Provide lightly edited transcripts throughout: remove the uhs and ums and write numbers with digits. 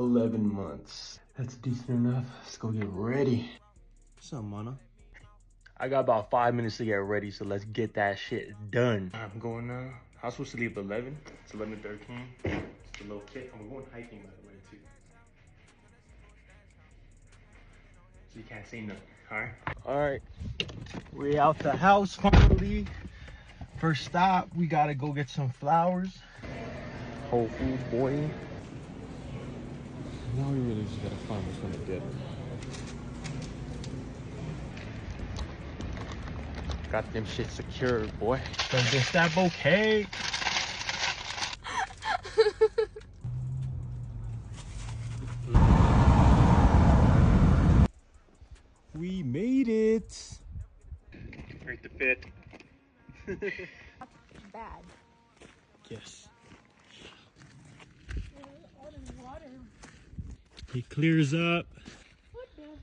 11 months. That's decent enough. Let's go get ready. What's up, Mana? I got about 5 minutes to get ready, so let's get that shit done. I'm going now. I was supposed to leave at 11. It's 11:13. Just a little kid. I'm going hiking by the way, too. So you can't say nothing, alright? Alright. We out the house finally. First stop, we gotta go get some flowers. Whole Foods, boy. Now we really just gotta find what's gonna get. Got them shit secured, boy. Does this that bouquet? We made it. Break the fit. Bad. Yes. All this water. It clears up. What the?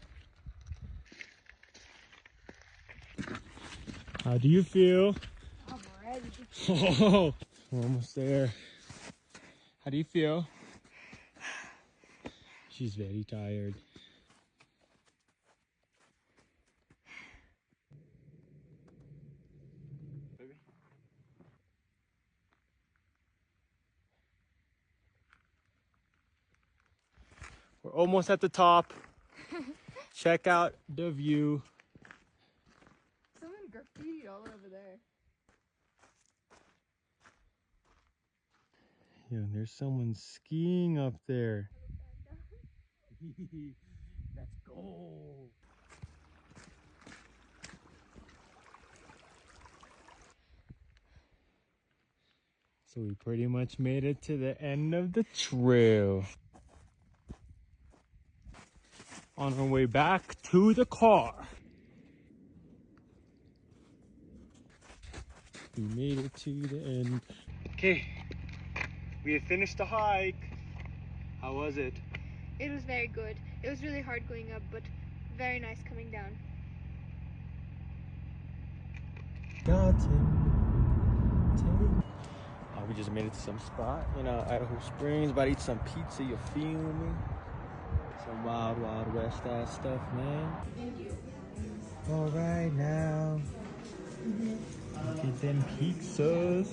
How do you feel? I'm ready. Oh, we're almost there. How do you feel? She's very tired. We're almost at the top. Check out the view. Someone graffiti all over there. Yeah, there's someone skiing up there. Let's go. So we pretty much made it to the end of the trail. On our way back to the car. We made it to the end. Okay, we have finished the hike. How was it? It was very good. It was really hard going up, but very nice coming down. We just made it to some spot in Idaho Springs. About to eat some pizza, you feel me? Some wild, wild west ass stuff, man. All right now. Look at them pizzas.